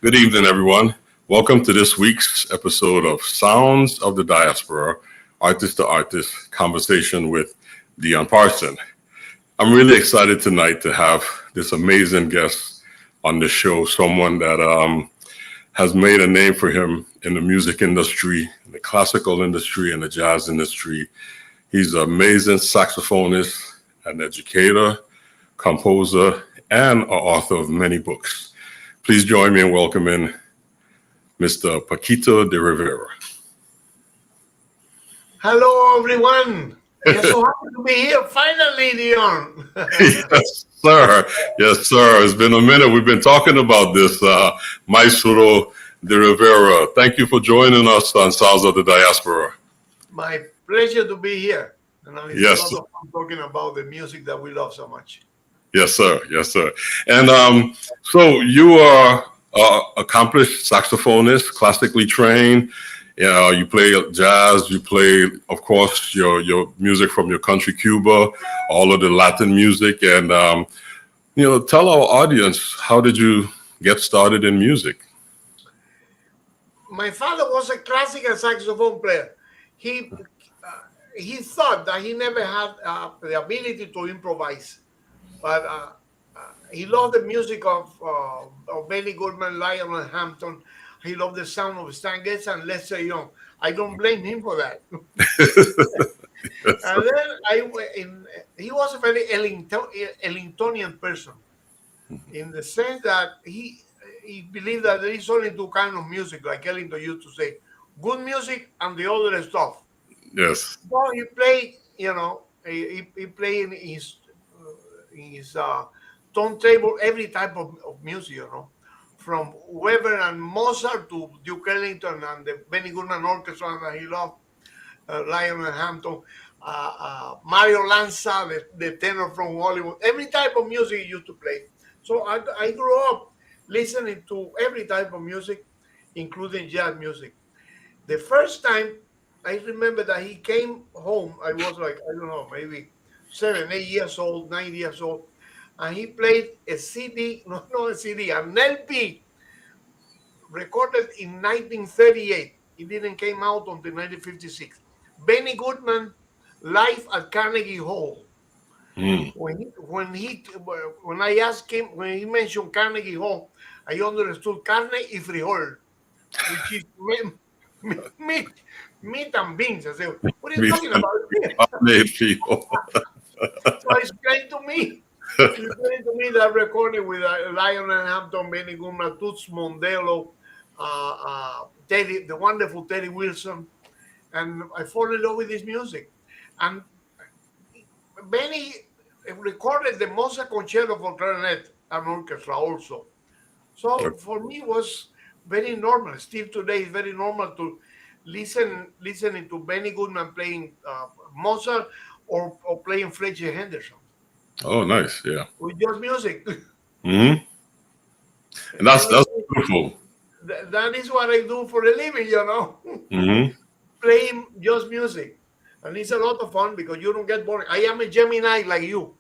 Good evening, everyone. Welcome to this week's episode of Sounds of the Diaspora, Artist to Artist Conversation with Dion Parson. I'm really excited tonight to have this amazing guest on the show, someone that has made a name for him in the music industry, in the classical industry, and the jazz industry. He's an amazing saxophonist, an educator, composer, and an author of many books. Please join me in welcoming Mr. Paquito D'Rivera. Hello, everyone. I'm so happy to be here finally, Dion. Yes, sir. Yes, sir. It's been a minute. We've been talking about this, Maestro D'Rivera. Thank you for joining us on Sounds of the Diaspora. My pleasure to be here. And it's Yes. a lot of fun talking about the music that we love so much. Yes, sir. Yes, sir. And so you are an accomplished saxophonist, classically trained. You play jazz. You play, of course, your music from your country, Cuba, all of the Latin music. And, tell our audience, how did you get started in music? My father was a classical saxophone player. He thought that he never had the ability to improvise. But he loved the music of Benny Goodman, Lionel Hampton. He loved the sound of Stan Getz and Lester Young. I don't blame him for that. And then he was a very Ellingtonian person, in the sense that he believed that there is only two kinds of music, like Ellington used to say, good music and the other stuff. Yes. So he played, he played in his turntable every type of music, from Weber and Mozart to Duke Ellington and the Benny Goodman Orchestra that he loved, Lionel Hampton, Mario Lanza, the tenor from Hollywood, every type of music he used to play. So I grew up listening to every type of music, including jazz music. The first time I remember that he came home, I was like, I don't know, maybe 7, 8 years old, 9 years old, and he played a CD, not a CD, an LP, recorded in 1938. It didn't came out until 1956. Benny Goodman live at Carnegie Hall. Mm. When I asked him, when he mentioned Carnegie Hall, I understood carne y frijol, which is meat and beans. I said, what are you talking about? So explain to me that recording with Lionel Hampton, Benny Goodman, Toots Mondello, Teddy, the wonderful Teddy Wilson, and I fall in love with this music. And Benny recorded the Mozart Concerto for clarinet and orchestra also. So for me, it was very normal. Still today, it's very normal to listening to Benny Goodman playing Mozart or playing Fletcher Henderson. Oh, nice. Yeah. With just music. Mm-hmm. And that's beautiful. That is what I do for a living, Mm-hmm. Playing just music. And it's a lot of fun because you don't get bored. I am a Gemini like you.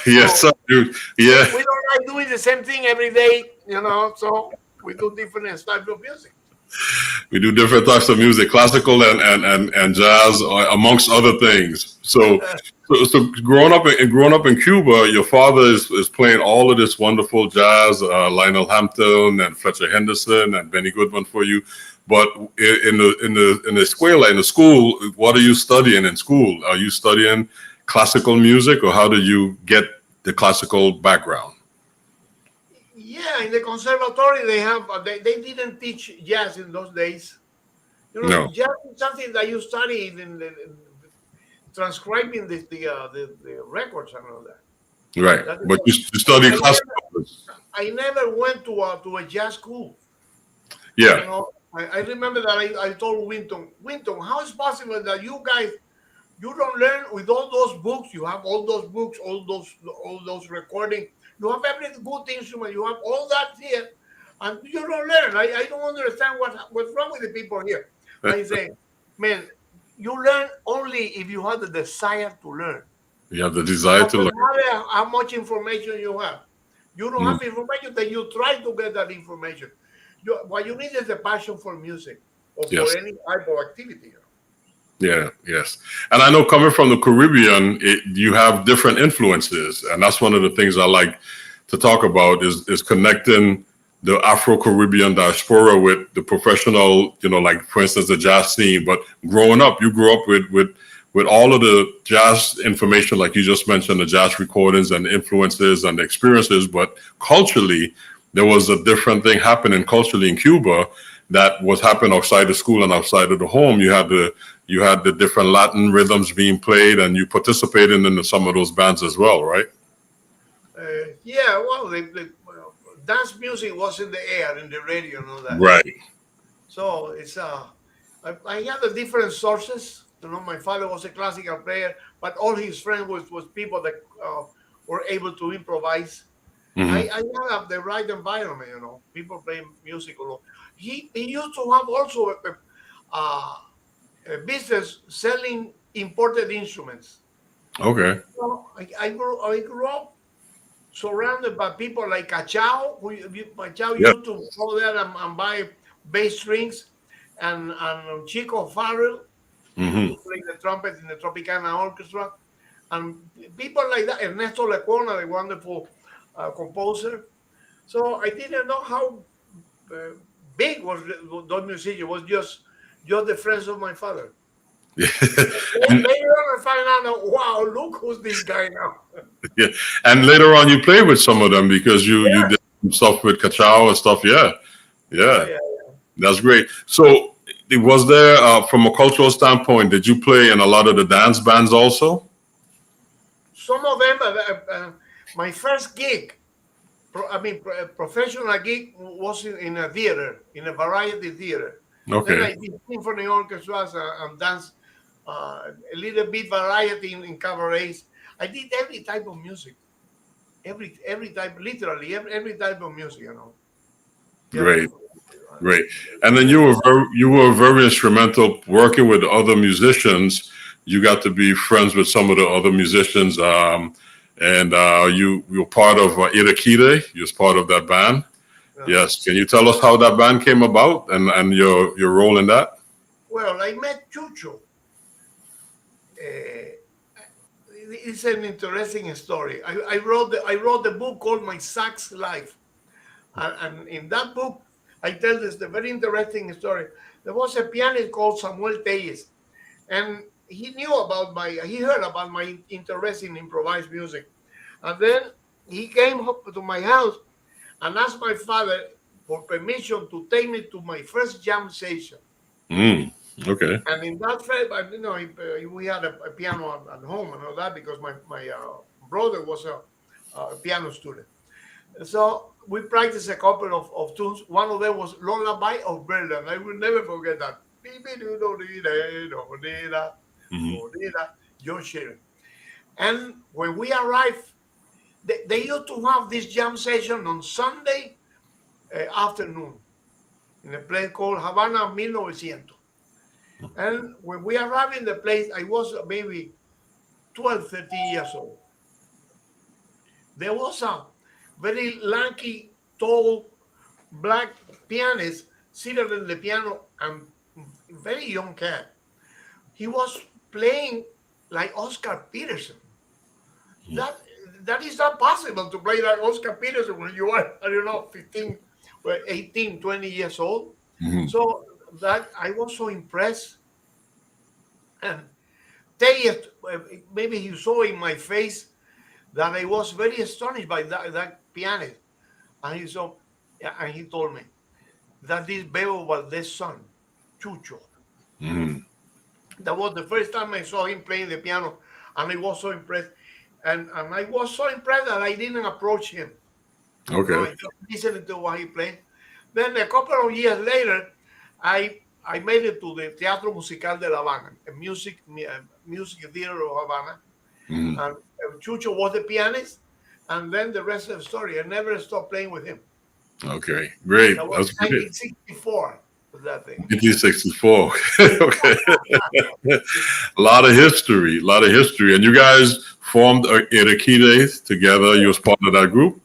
Yes, so, yeah. We don't like doing the same thing every day, so we do different types of music. We do different types of music, classical and jazz, amongst other things. So growing up in Cuba, your father is playing all of this wonderful jazz, Lionel Hampton and Fletcher Henderson and Benny Goodman for you. But in the escuela, in the school, what are you studying in school? Are you studying classical music, or how did you get the classical background? Yeah, in the conservatory they have. They didn't teach jazz in those days. No. Jazz is something that you study in transcribing the records and all that. Right, but you study classical. I never went to a jazz school. Yeah. I remember that I told Winton, how is possible that you guys, you don't learn with all those books? You have all those books, all those recordings. You have every good instrument. You have all that here, and you don't learn. I don't understand what's wrong with the people here. I say, man, you learn only if you have the desire to learn. You have the desire to learn. No matter how much information you have. You don't have information, then you try to get that information. what you need is the passion for music or Yes. for any type of activity. Yeah, yes. And I know coming from the Caribbean, you have different influences. And that's one of the things I like to talk about is connecting the Afro-Caribbean diaspora with the professional, like for instance, the jazz scene. But growing up, you grew up with all of the jazz information, like you just mentioned, the jazz recordings and the influences and the experiences. But culturally, there was a different thing happening culturally in Cuba that was happening outside the school and outside of the home. You had the different Latin rhythms being played, and you participated in some of those bands as well, right? Yeah, well, well, dance music was in the air, in the radio, and all that. Right. So it's I had the different sources. My father was a classical player, but all his friends was people that were able to improvise. Mm-hmm. I have the right environment, people playing music. He used to have also a business selling imported instruments. Okay. So I grew up surrounded by people like Cachao, Cachao Yep. used to go there and buy bass strings, and Chico Farrell, he used to play the trumpet in the Tropicana Orchestra, and people like that, Ernesto Lecona, the wonderful composer. So I didn't know how big was those musicians. It was just the friends of my father. And, Later on, I find out, wow, look who's this guy now. yeah. And later on, you played with some of them because you did some stuff with Cachao and stuff. Yeah. Yeah. That's great. So was there, from a cultural standpoint, did you play in a lot of the dance bands also? Some of them, my first gig, professional gig was in a theater, in a variety theater. Okay. Then I did symphony orchestras and dance, a little bit variety in cabarets. I did every type of music, every type, literally every type of music, Great. Great. And then you were very instrumental working with other musicians. You got to be friends with some of the other musicians, and you were part of Irakere. You was part of that band. Yes. Can you tell us how that band came about and your role in that? Well, I met Chucho. It's an interesting story. I wrote the book called My Sax Life, and in that book I tell this the very interesting story. There was a pianist called Samuel Telles, and he heard about my interest in improvised music, and then he came up to my house and asked my father for permission to take me to my first jam session. Okay. And in that first, we had a piano at home and all that because my brother was a piano student. So we practiced a couple of tunes. One of them was Lullaby of Berlin. I will never forget that. John Sheeran. And when we arrived, they used to have this jam session on Sunday afternoon in a place called Havana 1900. And when we arrived in the place, I was maybe 12, 13 years old. There was a very lanky, tall, black pianist seated in the piano, and very young cat. He was playing like Oscar Peterson. That is not possible to play like Oscar Peterson when you are, 15, 18, 20 years old. So that I was so impressed. And maybe he saw in my face that I was very astonished by that pianist. And he told me that this Bebo Valdez's son, Chucho. That was the first time I saw him playing the piano, and I was so impressed. And I was so impressed that I didn't approach him. Okay. I just listened to what he played. Then a couple of years later, I made it to the Teatro Musical de La Habana, a music theater of Havana. And Chucho was the pianist, and then the rest of the story. I never stopped playing with him. Okay, great. That was That's 1964. That thing. 1964. Okay. A lot of history. And you guys formed Irakere together. You was part of that group?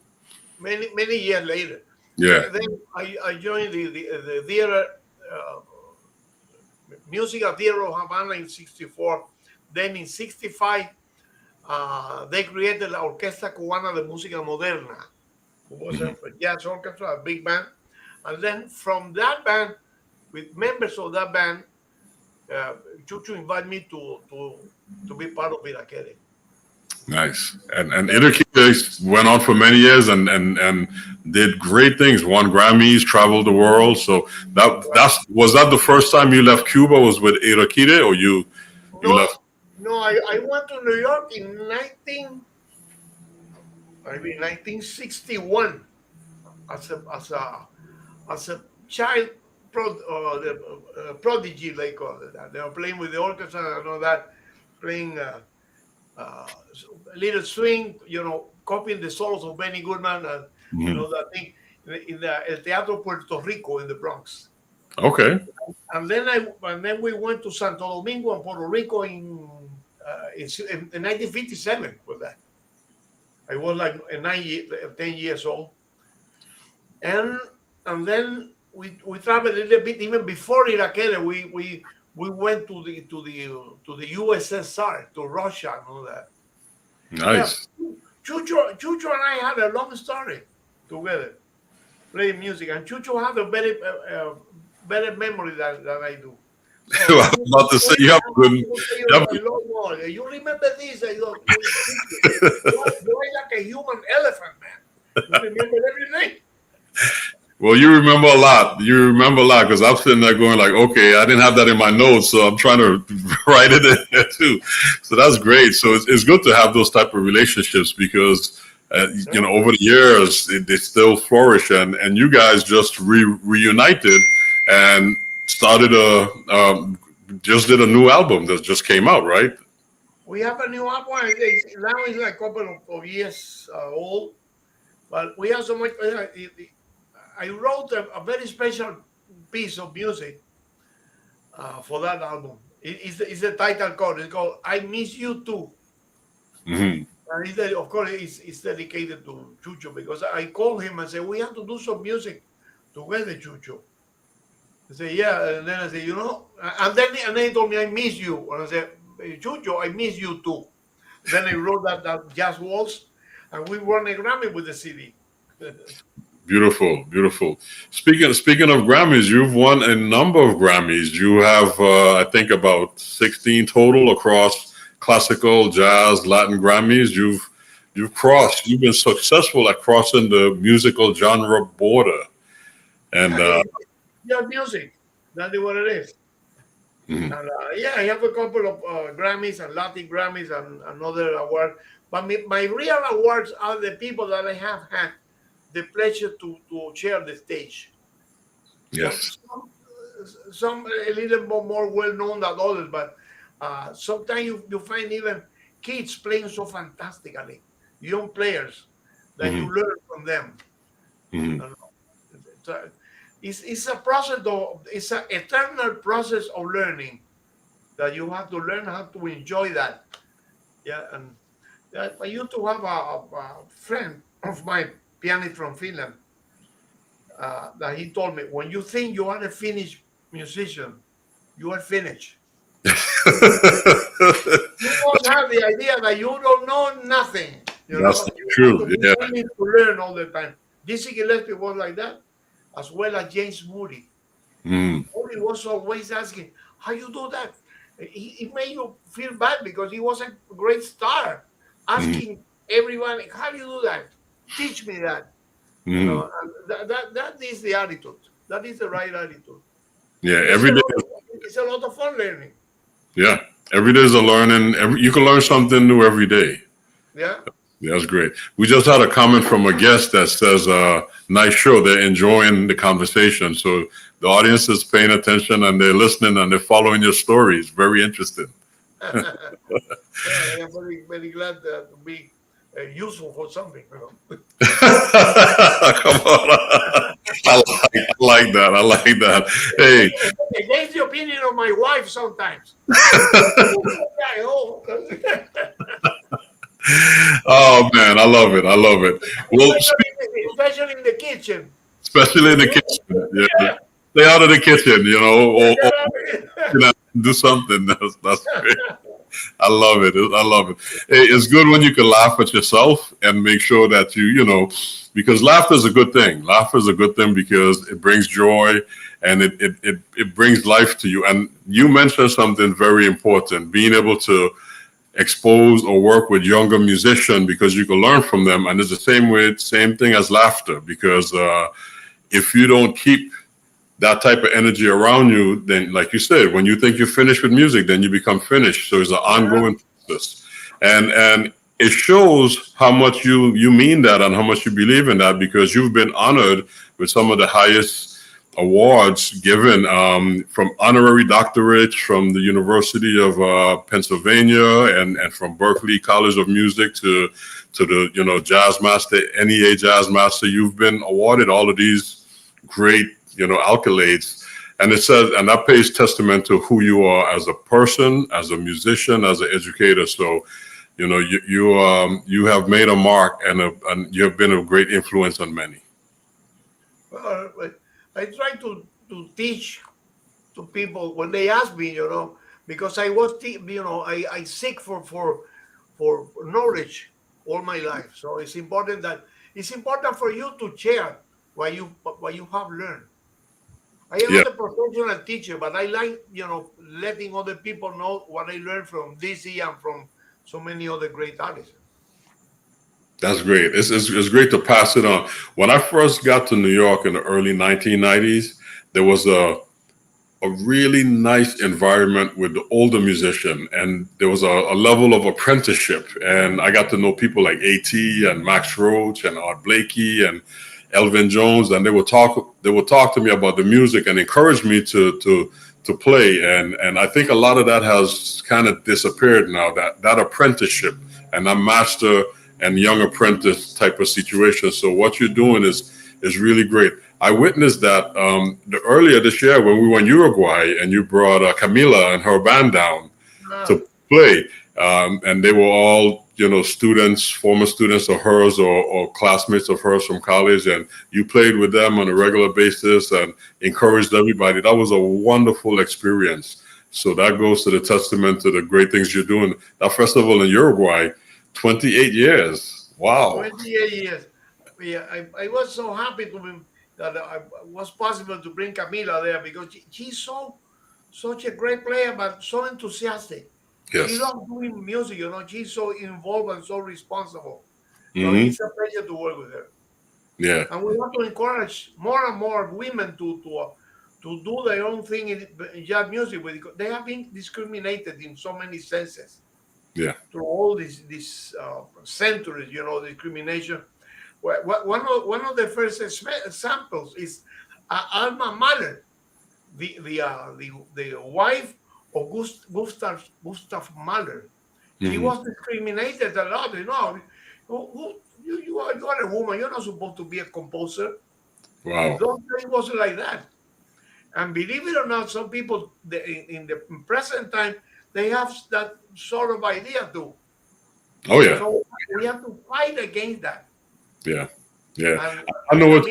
Many years later. Yeah. Then I joined the theater, uh, Musica Theater of Havana in '64. Then in '65, they created la Orquesta Cubana de Música Moderna, who was Hmm. a jazz orchestra, a big band. And then from that band, with members of that band, uh, Chucho invited me to be part of Irakere. Nice. And Irakere went on for many years and did great things. Won Grammys, traveled the world. So that's was that the first time you left Cuba was with Irakere, or you No, left? no, I went to New York in 1961 as a child prodigy, they call it that. They were playing with the orchestra and all that, playing a little swing, copying the solos of Benny Goodman, and Mhm. that thing in the El Teatro Puerto Rico in the Bronx. Okay. And then we went to Santo Domingo and Puerto Rico in 1957 for that. I was like 10 years old, and then we traveled a little bit even before Irakere. We went to the USSR, to Russia and all that. Yeah, Nice. Chucho and I had a long story together playing music, and Chucho had a very better memory than I do. I So was about to say you have a good. will tell You you have, a lot more. You remember this? I go, you're like a human elephant, man. You remember everything. well, you remember a lot. You remember a lot because I'm sitting there going like, okay, I didn't have that in my notes, so I'm trying to write it in there too. So that's great. So it's good to have those type of relationships because over the years they still flourish, and you guys just reunited and started just did a new album that just came out, right? We have a new album. Now it's like a couple of years old, but we have so much. I wrote a very special piece of music for that album. It's the title called. It's called "I Miss You Too." Hmm. And of course, it's dedicated to Chucho because I called him and said, we have to do some music together, Chucho. He said, yeah. And then I said, and then he told me, I miss you. And I said, Chucho, I miss you too. Then I wrote that jazz waltz, and we won a Grammy with the CD. Beautiful, beautiful. Speaking of Grammys, you've won a number of Grammys. You have, I think, about 16 total across classical, jazz, Latin Grammys. You've been successful at crossing the musical genre border. And Yeah, music. That's what it is. mhm, And yeah, I have a couple of Grammys and Latin Grammys and another award. But my real awards are the people that I have had the pleasure to share the stage. Some yes, some, some a little more well known than others, but sometimes you find even kids playing so fantastically, young players that you hmm, learn from them. hmm, You know. It's a, it's a process, though. It's an eternal process of learning that you have to learn how to enjoy that. Yeah, and I used to have a friend of mine, pianist from Finland, that he told me, when you think you are a finished musician, you are finished. You don't have the idea that you don't know nothing. that's You have to true. be Yeah. willing to learn all the time. Dizzy Gillespie was like that, as well as James Moody. Mm, Moody was always asking, how you do that? It made you feel bad because he was a great star, mm, asking everyone, how do you do that? Teach me that. mm. And that is the attitude. That is the right attitude. Yeah. And Every day. it's a lot of fun learning. Yeah. Every day is a learning. You can learn something new every day. Yeah. Yeah, that's great. We just had a comment from a guest that says, nice show. They're enjoying the conversation. So the audience is paying attention and they're listening and they're following your stories. Very interesting. Yeah, I am very, very glad to be useful for something. Come on. I like that. I like that. Hey, Against the opinion of my wife sometimes. oh man, I love it. I love it. Well, Especially in the kitchen. especially in the kitchen. Yeah. Stay out of the kitchen, or do something. That's great. I love it. I love it. It's good when you can laugh at yourself and make sure that because laughter is a good thing. Laughter is a good thing because it brings joy and it brings life to you. And you mentioned something very important, being able to expose or work with younger musicians because you can learn from them. And it's the same thing as laughter, because if you don't keep that type of energy around you, then like you said, when you think you're finished with music, then you become finished. So it's an ongoing process. And it shows how much you mean that and how much you believe in that, because you've been honored with some of the highest awards given, from honorary doctorates from the University of Pennsylvania and from Berklee College of Music to the Jazz Master, NEA Jazz Master. You've been awarded all of these great accolades, and it says, and that pays testament to who you are as a person, as a musician, as an educator. So you have made a mark, and you have been a great influence on many. Well, I try to teach to people when they ask me, because I was, I seek for knowledge all my life. So it's important for you to share what you have learned. I am Yeah, not a professional teacher, but I like, letting other people know what I learned from DC and from so many other great artists. that's great. It's great to pass it on. When I first got to New York in the early 1990s, there was a really nice environment with the older musician, and there was a level of apprenticeship, and I got to know people like A.T. and Max Roach and Art Blakey and Elvin Jones, and they would talk to me about the music and encourage me to play, and I think a lot of that has kind of disappeared now, that apprenticeship and that master and young apprentice type of situation. So what you're doing is really great. I witnessed that earlier this year when we were in Uruguay, and you brought Camila and her band down Ah, to play, and they were all students, former students of hers or classmates of hers from college, and you played with them on a regular basis and encouraged everybody. That was a wonderful experience. So that goes to the testament to the great things you're doing. That festival in Uruguay, 28 years. Wow. 28 years. Yeah, I was so happy to be that I was possible to bring Camila there because she's such a great player, but so enthusiastic. She Yes. loves doing music, she's so involved and so responsible. So Hmm. it's a pleasure to work with her. Yeah. And we want to encourage more and more women to do their own thing in jazz music, because they have been discriminated in so many senses Yeah. through all these centuries, discrimination. One of the first examples is Alma Mahler, the wife of Gustav Mahler. She Hmm. was discriminated a lot. You are a woman. You're not supposed to be a composer. In Wow. those days, it wasn't like that. And believe it or not, some people in the present time, they have that sort of idea too. Oh yeah. So we have to fight against that. Yeah. Yeah. And I know what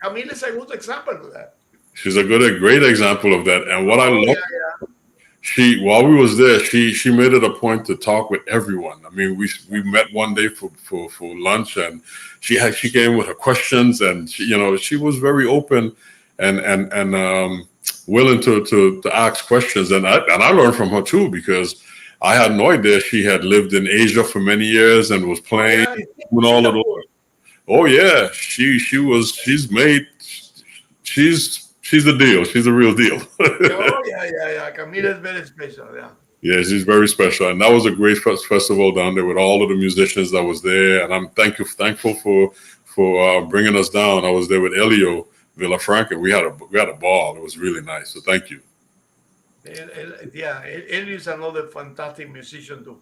Camille is a good example of that. she's a great example of that. And what I Oh love, yeah, while we was there, she made it a point to talk with everyone. I mean, we met one day for lunch, and she came with her questions, and she was very open and willing to ask questions, and I learned from her too, because I had no idea she had lived in Asia for many years and was oh playing yeah. doing all of those. Singapore. Oh yeah, she's the deal. She's the real deal. Oh yeah. Camille is very special. Yeah. Yeah, she's very special, and that was a great festival down there with all of the musicians that was there. And I'm thankful for bringing us down. I was there with Elio Villafranca. We had a ball. It was really nice. So thank you. Yeah, Ellie is another fantastic musician too.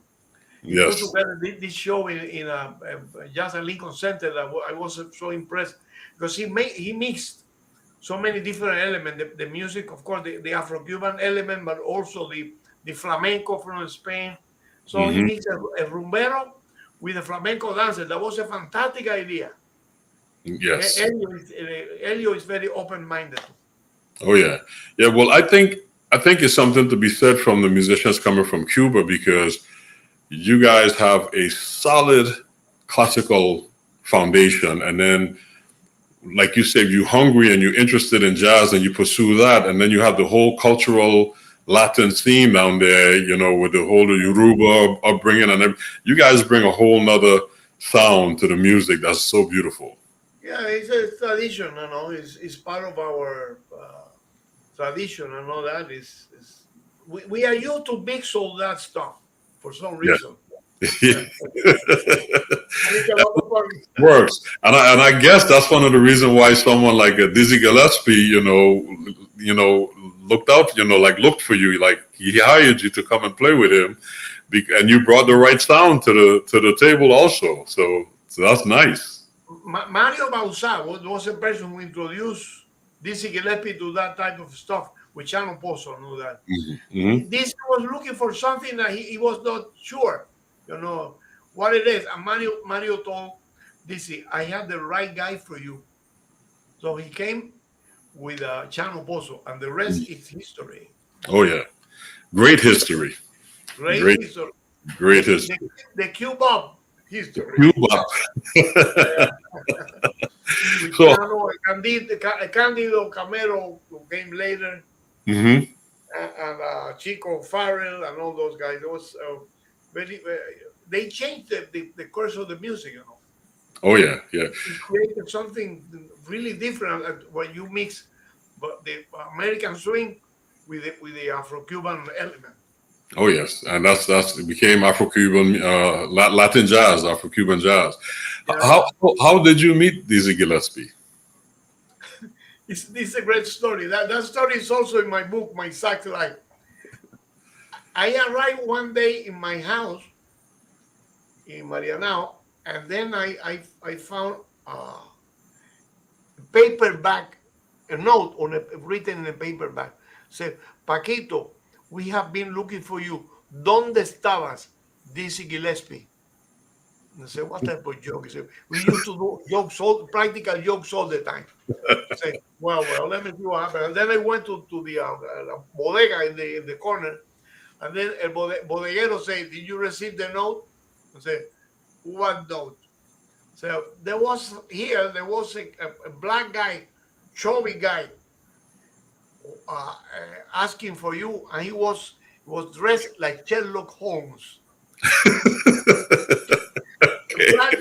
He put Yes. together this show in just a Lincoln Center that I was so impressed because he mixed so many different elements. The music, of course, the Afro-Cuban element, but also the flamenco from Spain. So he Hmm. mixed a rumbero with a flamenco dancer. That was a fantastic idea. Yes. Elio is very open-minded. Oh yeah. Yeah. Well, I think it's something to be said from the musicians coming from Cuba, because you guys have a solid classical foundation, and then, like you said, you're hungry and you're interested in jazz and you pursue that, and then you have the whole cultural Latin theme down there, with the whole Yoruba upbringing, and you guys bring a whole nother sound to the music that's so beautiful. Yeah, it's a tradition, it's part of our tradition and all that. We are used to mix all that stuff for some Yeah. reason. And it's a lot of fun. Works, and I guess that's one of the reasons why someone like Dizzy Gillespie, looked out, looked for you, like he hired you to come and play with him, and you brought the right sound to the table also. So that's nice. Mario Bausa was a person who introduced Dizzy Gillespie to that type of stuff, which Chano Pozo knew that. Mm-hmm. This was looking for something that he was not sure, what it is. And Mario told Dizzy, I have the right guy for you. So he came with Chano Pozo, and the rest is history. Oh yeah, great history. Great history. Great history. The Cuba history. Cuba. With So, Chano, Candido Camero, who came later, mhm. and Chico Farrell, and all those guys. It was they changed the course of the music, Oh yeah, yeah. It created something really different when you mix the American swing with the Afro-Cuban element. Oh yes, and that's it became Afro-Cuban, Latin jazz, Afro-Cuban jazz. Yeah. How did you meet Dizzy Gillespie? This is a great story. That story is also in my book, My Sax Life. I arrived one day in my house in Marianao, and then I found a paperback, a note written in a paperback. Said, Paquito, we have been looking for you. ¿Dónde estabas? Dizzy Gillespie. And I said, what type of joke? He said, we used to do practical jokes all the time. I said, well, let me see what happened. And then I went to the bodega in the corner, and then el bodeguero said, did you receive the note? I said, what note? So there was a black guy, chubby guy, asking for you, and he was dressed like Sherlock Holmes. Black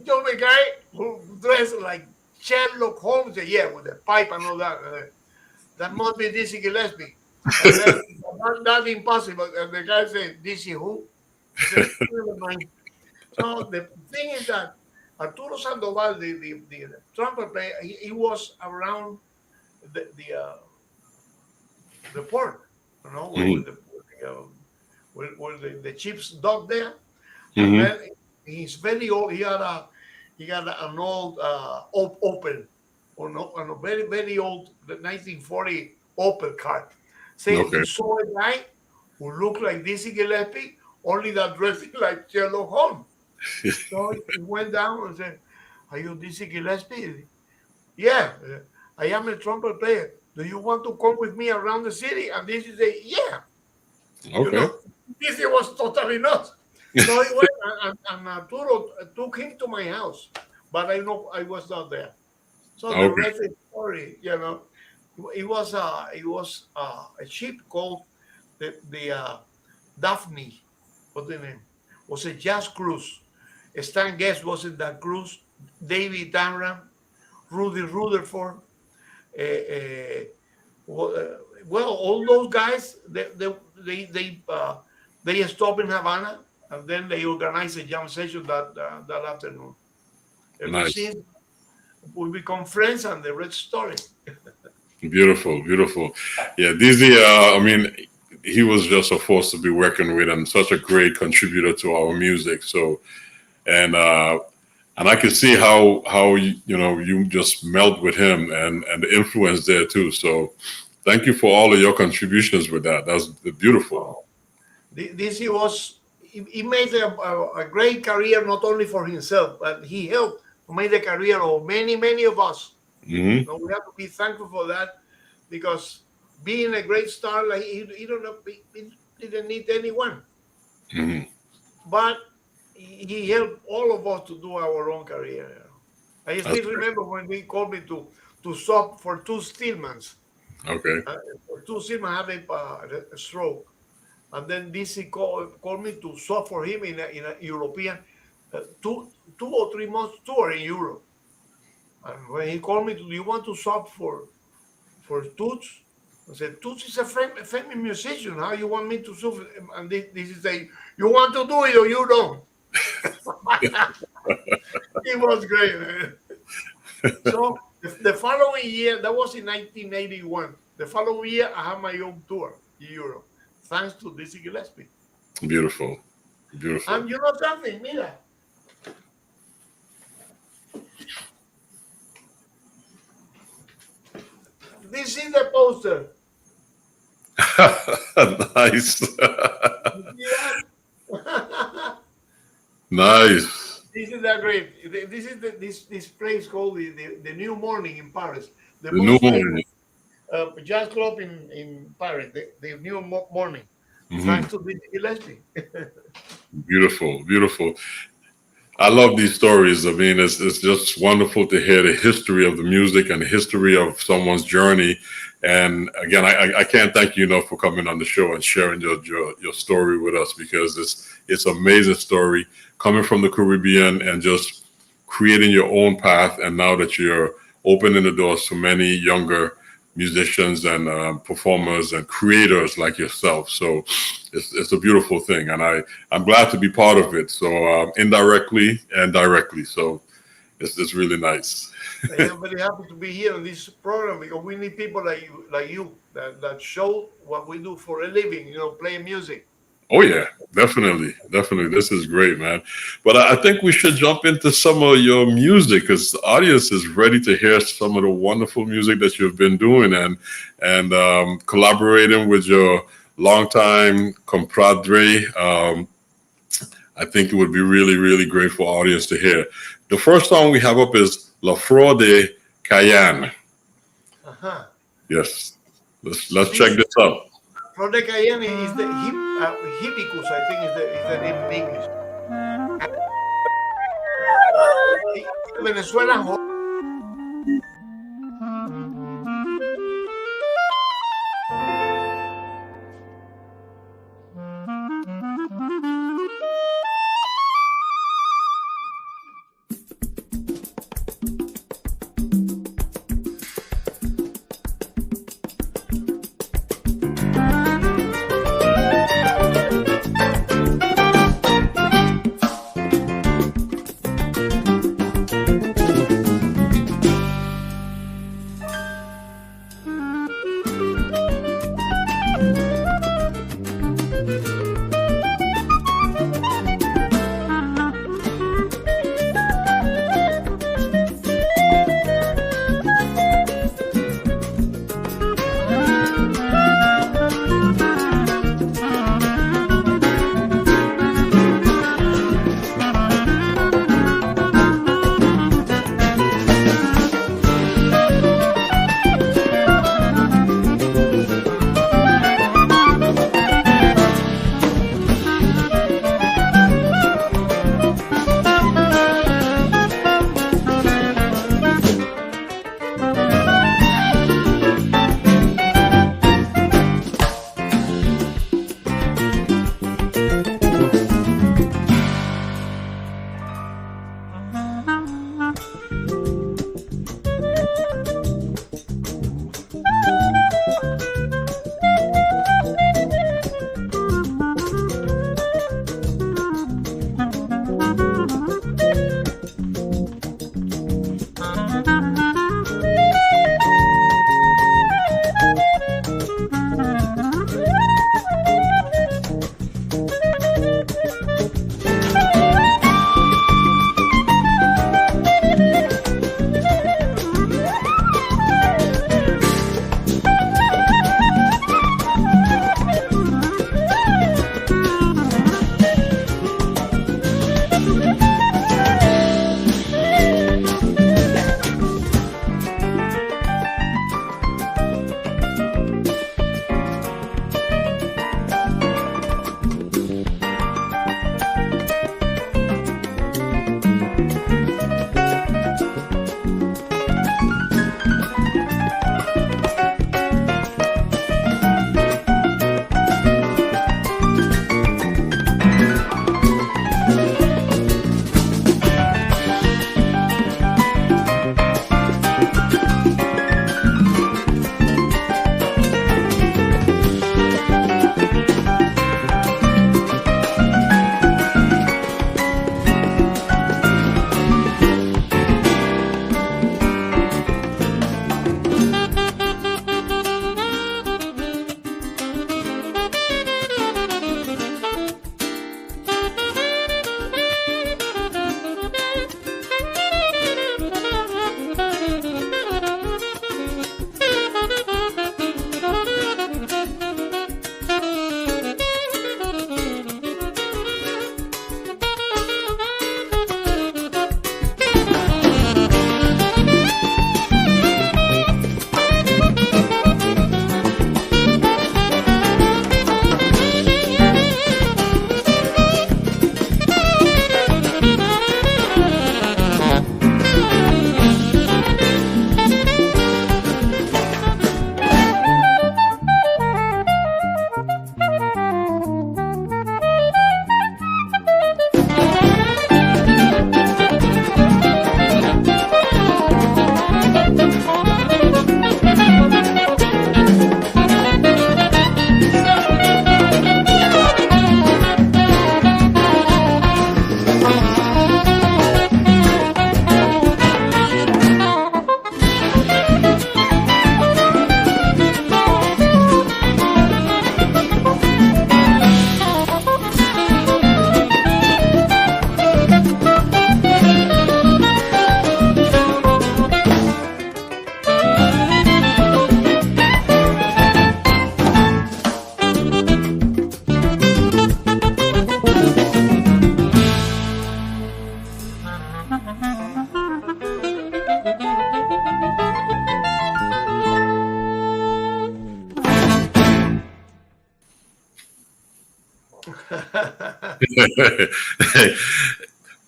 chubby guy who dressed like Sherlock Holmes, yeah, with the pipe and all that. That must be Dizzy Gillespie. And then, that's impossible. And the guy said, Dizzy who? I said, never mind. So the thing is that Arturo Sandoval, the trumpet player, he was around the port, with the chief's dog there. And then he's very old. He had an old Opel, a very, very old 1940 Opel car. Saying he saw a guy who looked like Dizzy Gillespie, only that dressing like Sherlock Holmes. So he went down and said, are you Dizzy Gillespie? Yeah, I am a trumpet player. Do you want to come with me around the city? And Dizzy said, yeah. Okay. Dizzy was totally nuts. So he went, and Arturo took him to my house, but I was not there. So the rest is story, It was a ship called the Daphne. What's the name? It was a jazz cruise. Stan Getz was in that cruise. David Amram, Rudy Rutherford. Well, all those guys, they stopped in Havana, and then they organized a jam session that afternoon. Ever since, we become friends, and the rest story. Beautiful, beautiful. Yeah, Dizzy, I mean, he was just a force to be working with, and such a great contributor to our music. So, and I can see how you just melt with him, and the influence there too. So, thank you for all of your contributions with that. That's beautiful. Dizzy he made a great career, not only for himself, but he helped to make the career of many of us. Hmm. So we have to be thankful for that, because being a great star, like he don't know, he didn't need anyone, Hmm. but he helped all of us to do our own career. I That's still great. remember when he called me to sub for two Stillmans. Okay. Two Stillman had a stroke, and then DC called me to sub for him in a European 2 or 3 months tour in Europe. And when he called me, do you want to sub for Toots? I said, Toots is a famous musician. How you want me to sub? And this is a, you want to do it or you don't. It was great, man. So the following year, that was in 1981. The following year, I had my own tour in Europe, thanks to Dizzy Gillespie. Beautiful. Beautiful. And you know something, mira. This is the poster. Nice. Yeah. Nice. This is that great. This is this place called the New Morning in Paris. The The new most famous one. jazz club in Paris. The New Morning. Mhm. Thanks to Dizzy Gillespie. Beautiful. Beautiful. I love these stories. I mean, it's just wonderful to hear the history of the music and the history of someone's journey. And again, I can't thank you enough for coming on the show and sharing your story with us, because it's an amazing story coming from the Caribbean and just creating your own path. And now that you're opening the doors to many younger musicians and performers and creators like yourself. So it's a beautiful thing. And I'm glad to be part of it. So indirectly and directly. So it's really nice. I am very happy to be here on this program, because we need people like you that show what we do for a living, playing music. Oh yeah, definitely. This is great, man. But I think we should jump into some of your music, because the audience is ready to hear some of the wonderful music that you've been doing and collaborating with your longtime compadre. I think it would be really great for audience to hear. The first song we have up is La Flor de Cayenne. Uh-huh. Yes, let's check this out. Flor de Cayenne is the hibiscus, I think is the name in English. Venezuela.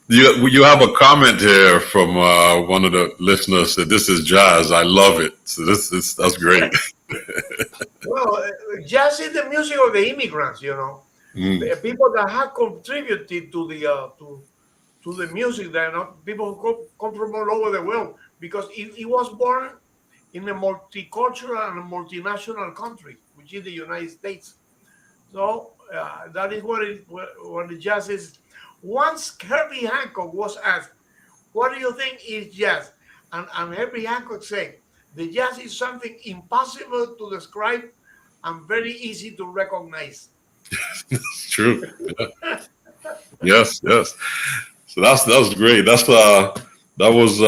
You have a comment here from one of the listeners that this is jazz. I love it. So that's great. Well, jazz is the music of the immigrants, Mm, the people that have contributed to the music. That people who come from all over the world, because it was born in a multicultural and multinational country, which is the United States. So that is what the jazz is. Once Herbie Hancock was asked, "What do you think is jazz?" and Herbie Hancock said, "The jazz is something impossible to describe and very easy to recognize." it's true. Yes, yes. So that's great. That was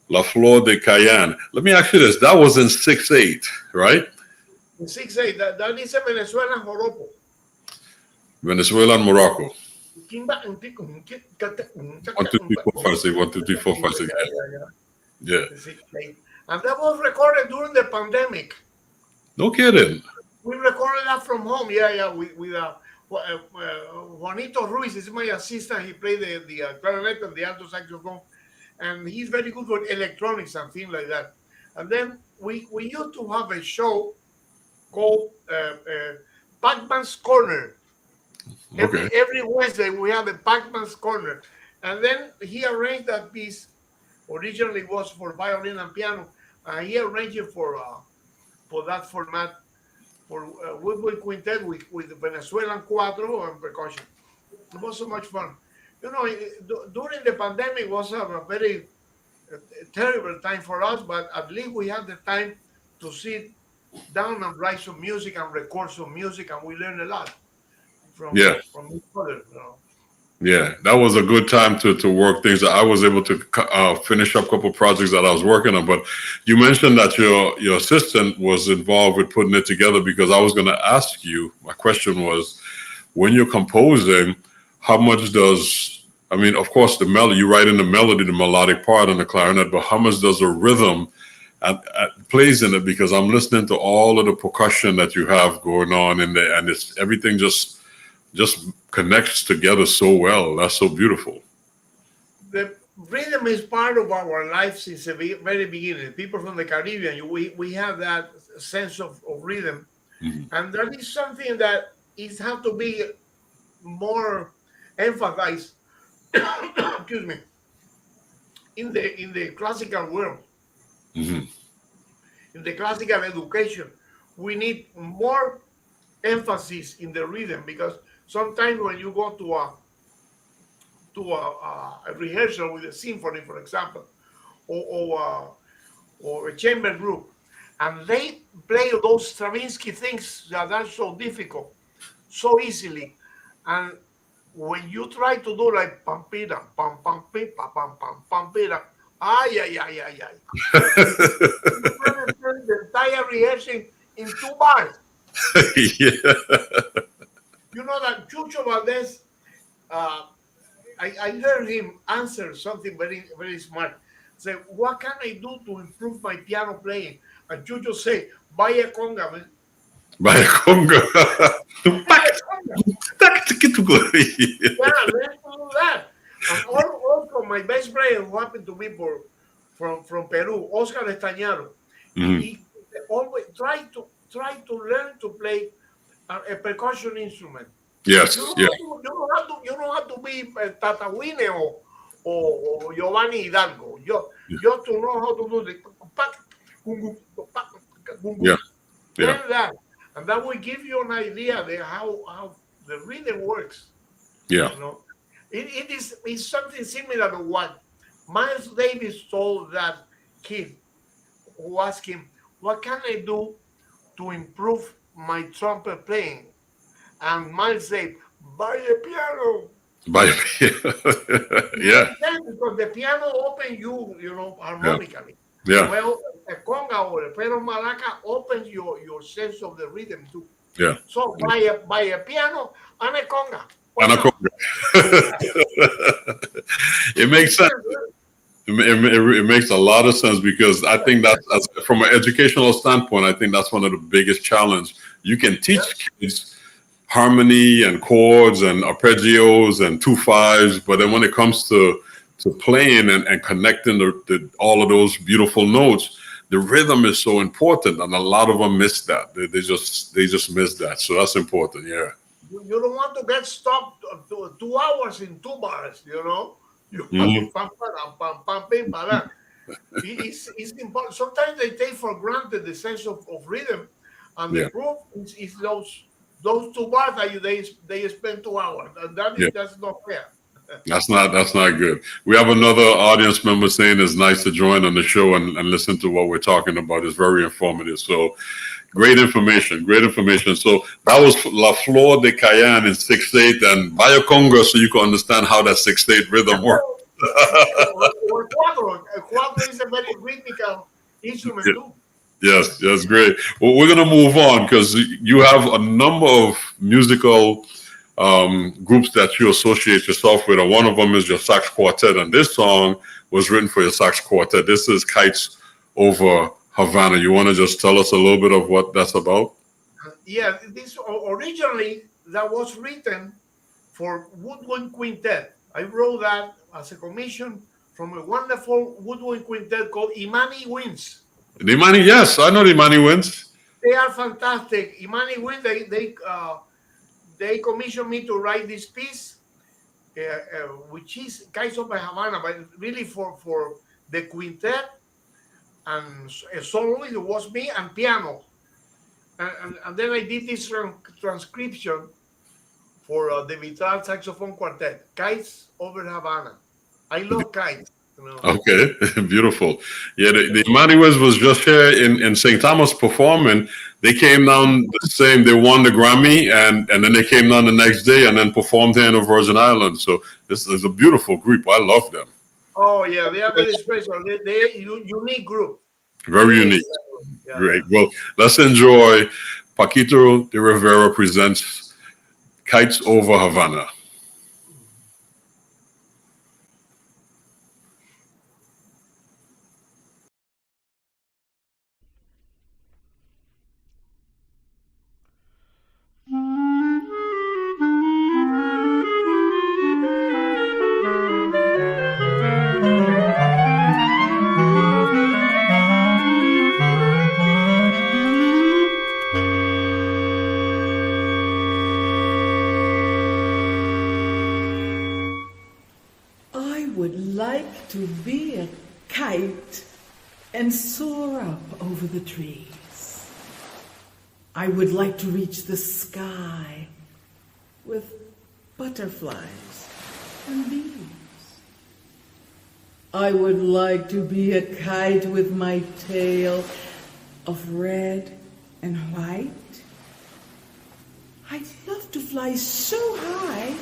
La Flor de Cayenne. Let me ask you this. That was in 6/8, right? In 6/8, that is a Venezuelan joropo. Venezuela and Morocco. Kimba- 1, 2, 3, 4, 5, 6. 1, 2, 3, 4, 5, 6. Yeah. The 6/8. And that was recorded during the pandemic. No kidding. We recorded that from home. Yeah. With Juanito Ruiz is my assistant. He played the clarinet and the alto saxophone, and he's very good with electronics and things like that. And then we used to have a show called Pac-Man's Corner. Okay. Every Wednesday we have a Pac-Man's Corner, and then he arranged that piece. Originally was for violin and piano, and he arranged it for that format for woodwind quintet with Venezuelan cuatro and percussion. It was so much fun. During the pandemic was a very terrible time for us, but at least we had the time to sit down and write some music and record some music, and we learned a lot from each other. Yeah, that was a good time to work things. I was able to finish up a couple projects that I was working on. But you mentioned that your assistant was involved with putting it together, because I was going to ask you, my question was, when you're composing, how much does, I mean, of course, the melody, you write in the melody, the melodic part on the clarinet, but how much does the rhythm plays in it? Because I'm listening to all of the percussion that you have going on in there, and it's everything just connects together so well. That's so beautiful. The rhythm is part of our life since the very beginning. People from the Caribbean, we have that sense of rhythm, and that is something that is have to be more emphasized. Excuse me. In the classical world, in the classical education, we need more emphasis in the rhythm, because sometimes when you go to a rehearsal with a symphony, for example, or a chamber group, and they play those Stravinsky things that are so difficult, so easily, and when you try to do like pam pida pam pam pam pam pida, ay. The entire rehearsing in 2 bars. Yeah. You know that Chucho Valdez, I heard him answer something very, very smart. Say, what can I do to improve my piano playing? And Chucho say, buy a conga, man. By a conga. Buy a conga. Yeah, let's do that. And also my best player, who happened to be from Peru, Oscar Estañaro, he always try to learn to play a percussion instrument. Yes. You don't have to be Tatawine or Giovanni Hidalgo. Just to know how to do the that, and that will give you an idea of how the rhythm works. Yeah. It's something similar to what Miles Davis told that kid who asked him, "What can I do to improve my trumpet playing?" And Miles said, "Buy a piano." By a piano. Yeah. Because the piano opens you harmonically. Yeah. Well, a conga or a pedal maraca opens your sense of the rhythm too. Yeah. So buy a piano and a conga. And a conga. It makes sense. It makes a lot of sense, because I think that's from an educational standpoint, I think that's one of the biggest challenges. You can teach kids harmony and chords and arpeggios and 2/5s, but then when it comes to playing and connecting all of those beautiful notes, the rhythm is so important, and a lot of them miss that. They just miss that. So that's important. Yeah. You don't want to get stopped 2 hours in 2 bars. You know, you want to pam pam pam pam pam pam. It's important. Sometimes they take for granted the sense of rhythm, and the proof is those 2 bars that they spend 2 hours, and that's not fair. That's not good. We have another audience member saying it's nice to join on the show and listen to what we're talking about. It's very informative. So great information. So that was La Flor de Cayenne in 6/8, and Vaya Conga, so you can understand how that 6/8 rhythm works. Or cuatro. Cuatro is a very rhythmical instrument too. Yes, that's great. Well, we're going to move on because you have a number of musical groups that you associate yourself with, and one of them is your sax quartet, and this song was written for your sax quartet. This is Kites Over Havana. You want to just tell us a little bit of what that's about? Yeah, this originally that was written for woodwind quintet. I wrote that as a commission from a wonderful woodwind quintet called Imani Winds. The Imani, yes, I know the Imani Winds. They are fantastic. Imani Winds, they commissioned me to write this piece, which is Kites Over Havana, but really for the quintet, and a soloist, it was me, and piano. And then I did this transcription for the Vital saxophone quartet, Kites Over Havana. I love kites. You know. Okay, beautiful. Yeah, the Imani Winds was just here in St. Thomas performing. They came down the same. They won the Grammy, and then they came down the next day and then performed here in the Virgin Islands. So this is a beautiful group. I love them. Oh yeah, they are very special. They're a unique group. Very unique. Yeah. Great. Well, let's enjoy. Paquito D'Rivera presents Kites Over Havana. To be a kite and soar up over the trees. I would like to reach the sky with butterflies and bees. I would like to be a kite with my tail of red and white. I'd love to fly so high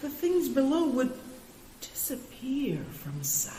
the things below would disappear from sight.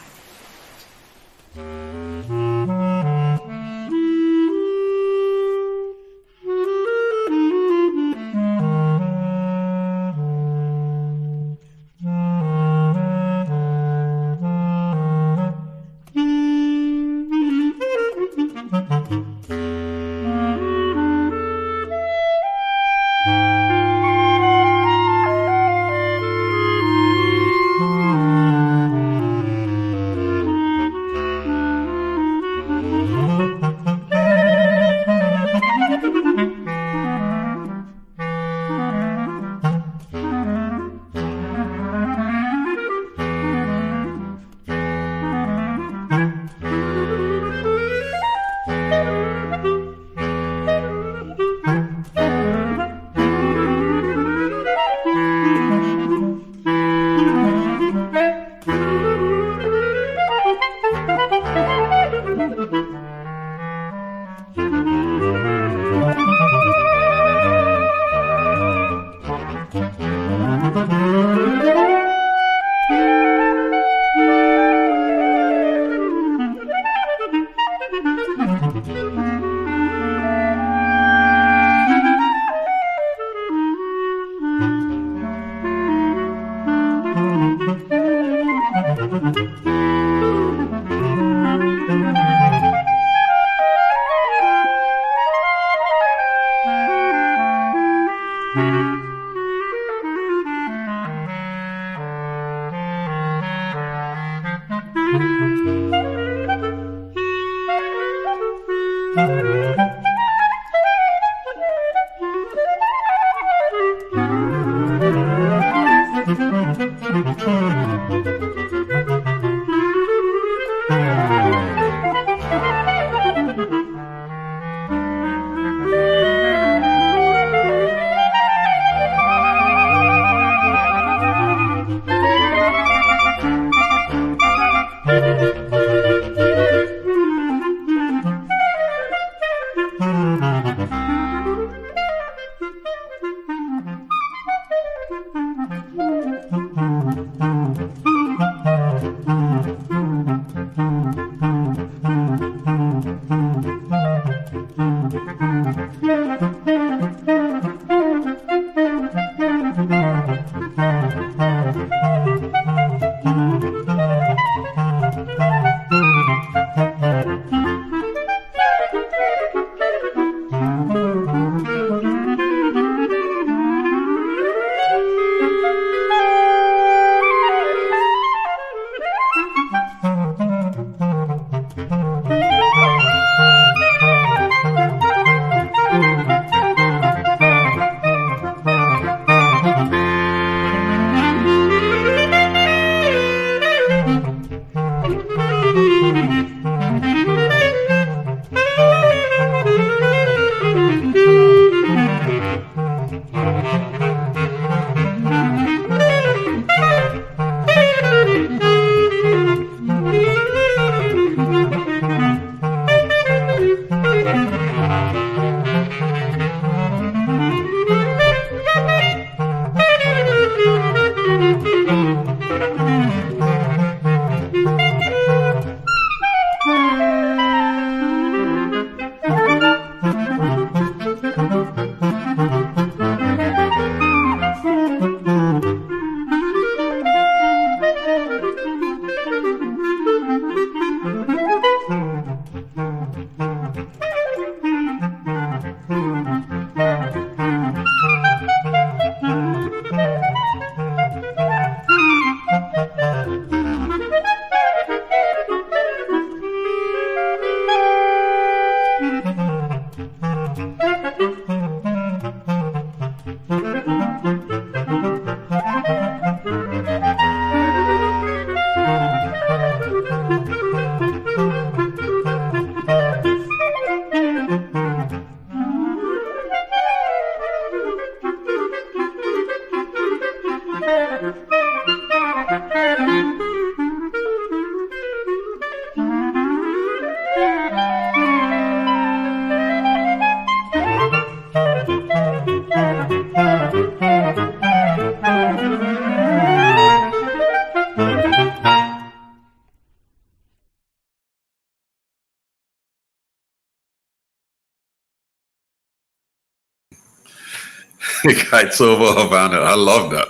Kites over Havana. I love that.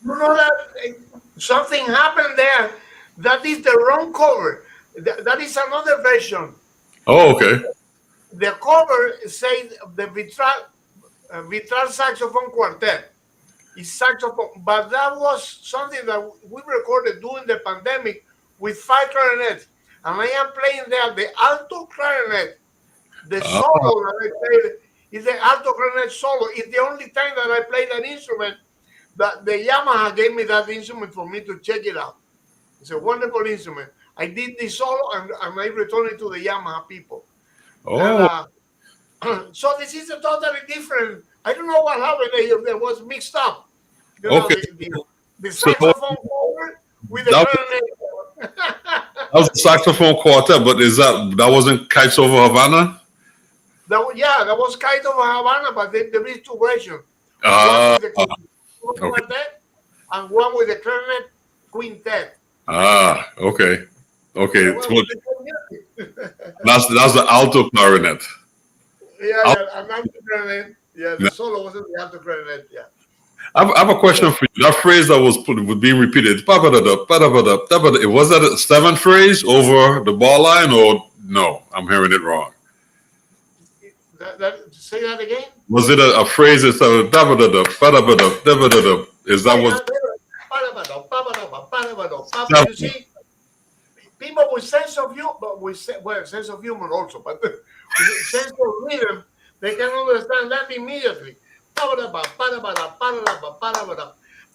You know that something happened there. That is the wrong cover. That is another version. Oh, okay. The cover says the Vitral saxophone quartet. It's saxophone, but that was something that we recorded during the pandemic with 5 clarinets, and I am playing there the alto clarinet. The solo that I played is the alto clarinet solo. It's the only time that I played that instrument. That the Yamaha gave me that instrument for me to check it out. It's a wonderful instrument. I did the solo and I returned it to the Yamaha people. Oh, And, so this is a totally different. I don't know what happened. There was mixed up. You know, okay. the So saxophone cover with the that, clarinet. that was a saxophone quartet, but that wasn't Kites over Havana? That was kind of a Havana, but there is 2 versions. Ah, One with the quartet and one with the clarinet quintet. Okay. Okay. Well, So that's the alto clarinet. yeah, and alto clarinet. Yeah, the solo wasn't the alto clarinet. Yeah. I have a question for you. That phrase that was being repeated, ba-ba-da-da, ba-da-ba-da, da-ba-da, was that a 7th phrase over the bar line, or no? I'm hearing it wrong. Say that again. Was it a phrase that started da-ba-da-da, ba-da-ba-da, da-ba-da-da? Is that what? You see, people with sense of humor, sense of humor also, but with sense of rhythm, they can understand that immediately. But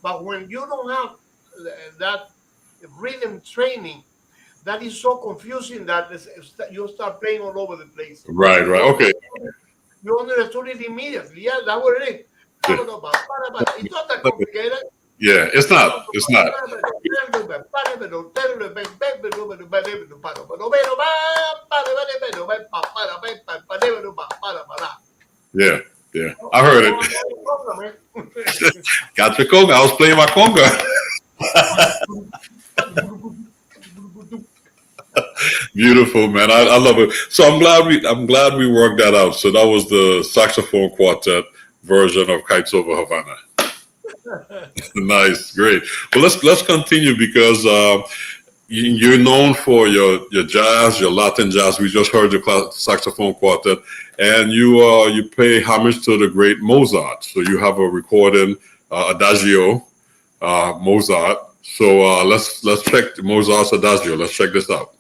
But when you don't have that rhythm training, that is so confusing that you start playing all over the place. Right, right. Okay. You understood it immediately. Yeah, that was it. Yeah. It's not that complicated. Yeah, it's not. It's not. Yeah, yeah. I heard it. Got your conga. I was playing my conga. Beautiful, man. I love it. So I'm glad we worked that out. So that was the saxophone quartet version of Kites Over Havana. Nice, great. Well, let's continue because you're known for your jazz, your Latin jazz. We just heard your saxophone quartet, and you pay homage to the great Mozart. So you have a recording, Adagio, Mozart. So let's check Mozart's Adagio. Let's check this out.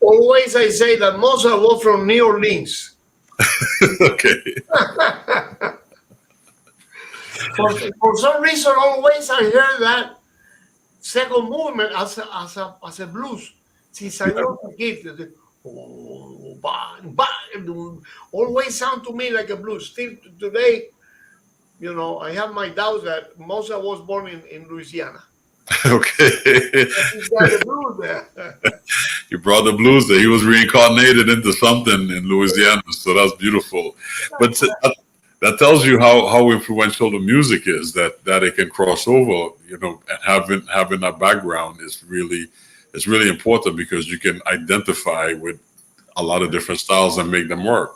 Always I say that Mozart was from New Orleans. Okay. For some reason, always I heard that second movement as a blues since I was a kid. Oh, bang, bang, always sound to me like a blues. Still today, I have my doubts that Mozart was born in Louisiana. Okay. He's got the blues there. You brought the blues there. He was reincarnated into something in Louisiana, so that's beautiful. But that tells you how influential the music is. That it can cross over, and having that background is really important because you can identify with a lot of different styles and make them work.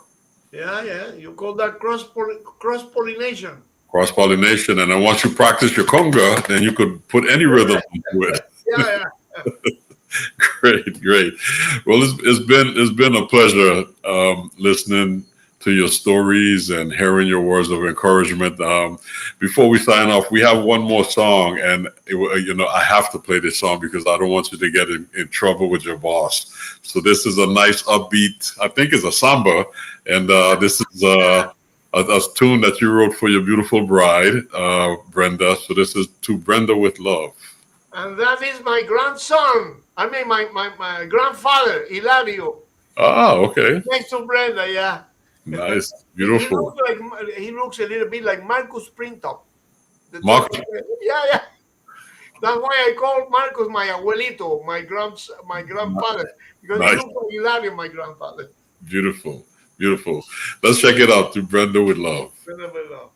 Yeah. You call that cross-pollination. Cross-pollination, and then once you practice your conga, then you could put any rhythm into it. Yeah. Great. Well, it's been a pleasure listening to your stories and hearing your words of encouragement. Before we sign off, we have one more song, and I have to play this song because I don't want you to get in trouble with your boss. So this is a nice upbeat, I think it's a samba, and this is a tune that you wrote for your beautiful bride, Brenda. So this is To Brenda with Love. And that is my grandson. I mean, my grandfather, Hilario. Oh, okay. Next to Brenda, yeah. Nice, beautiful. He looks a little bit like Marcus Springtop. Marcus? Yeah. That's why I call Marcus my abuelito, my grandfather, because he looks like Hilario, my grandfather. Beautiful. Let's check it out. To Brenda with Love. Brenda with Love.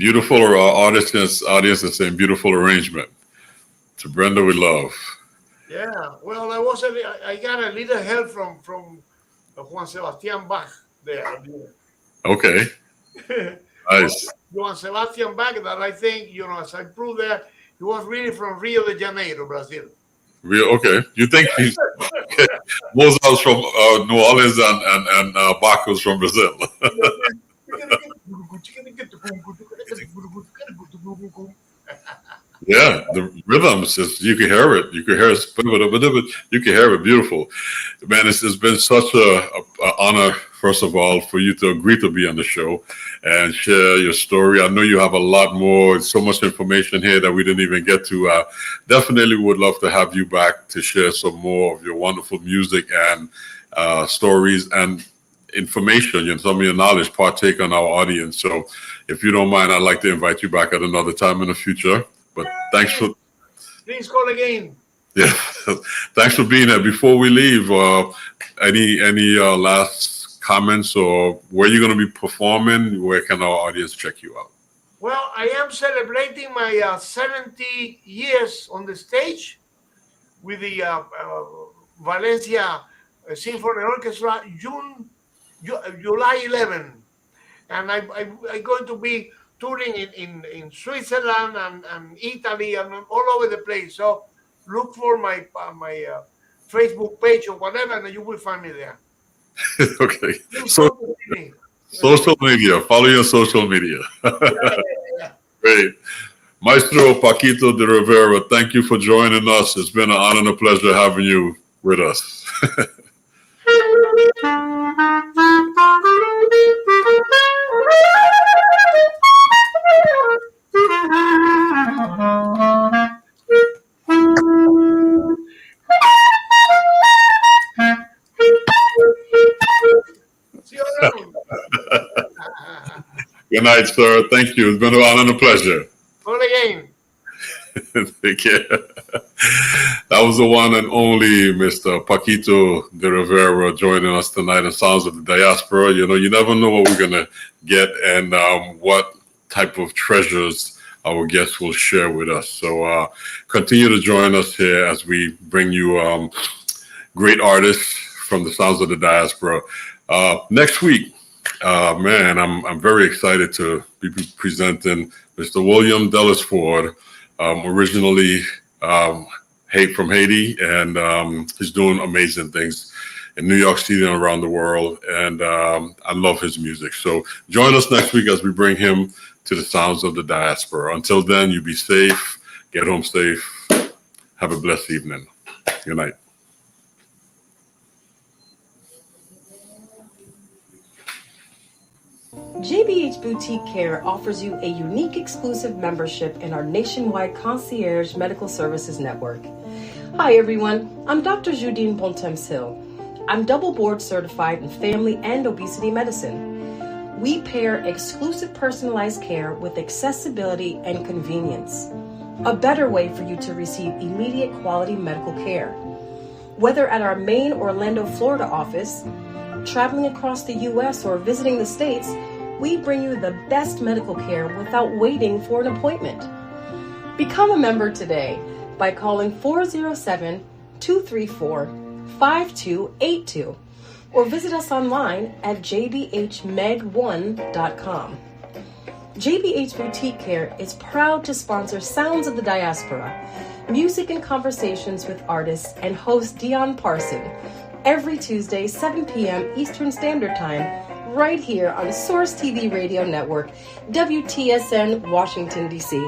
Beautiful artist and audience is saying beautiful arrangement. To Brenda, we love. Yeah, well, I got a little help from Juan Sebastian Bach there. Okay, nice. Juan Sebastian Bach, that I think, as I proved there, he was really from Rio de Janeiro, Brazil. Real okay. You think he's okay. Mozart's from New Orleans and Bach was from Brazil. Yeah, the rhythms is you can hear it. You can hear it. You can hear it. Beautiful, man. It's been such a honor, first of all, for you to agree to be on the show and share your story. I know you have a lot more. So much information here that we didn't even get to. Definitely would love to have you back to share some more of your wonderful music and stories and information, some of your knowledge, partake on our audience. So, if you don't mind, I'd like to invite you back at another time in the future. But thanks for. Please call again. Yeah, thanks for being here. Before we leave, any last comments or where you're going to be performing? Where can our audience check you out? Well, I am celebrating my 70 years on the stage with the Valencia Symphony Orchestra, July 11, and I'm going to be touring in Switzerland and Italy and all over the place. So look for my Facebook page or whatever, and you will find me there. Okay. So, social media. Follow your social media. Yeah. Great. Maestro Paquito D'Rivera, thank you for joining us. It's been an honor and a pleasure having you with us. Good night, sir. Thank you. It's been an honor and a pleasure. Call again. Take care. That was the one and only Mr. Paquito D'Rivera joining us tonight in Sounds of the Diaspora. You never know what we're going to get and what type of treasures our guests will share with us. So continue to join us here as we bring you great artists from the Sounds of the Diaspora. Next week, man, I'm very excited to be presenting Mr. William Dellisford, originally from Haiti, and he's doing amazing things in New York City and around the world, and I love his music. So join us next week as we bring him to the Sounds of the Diaspora. Until then, you be safe, get home safe, have a blessed evening. Good night. JBH Boutique Care offers you a unique exclusive membership in our nationwide concierge medical services network. Hi everyone, I'm Dr. Judine Bontemps-Hill. I'm double board certified in family and obesity medicine. We pair exclusive personalized care with accessibility and convenience. A better way for you to receive immediate quality medical care. Whether at our main Orlando, Florida office, traveling across the U.S. or visiting the States, we bring you the best medical care without waiting for an appointment. Become a member today by calling 407-234-5282 or visit us online at jbhmeg1.com. JBH Boutique Care is proud to sponsor Sounds of the Diaspora, music and conversations with artists, and host Dion Parson every Tuesday, 7 p.m. Eastern Standard Time, right here on Source TV Radio Network, WTSN, Washington, D.C.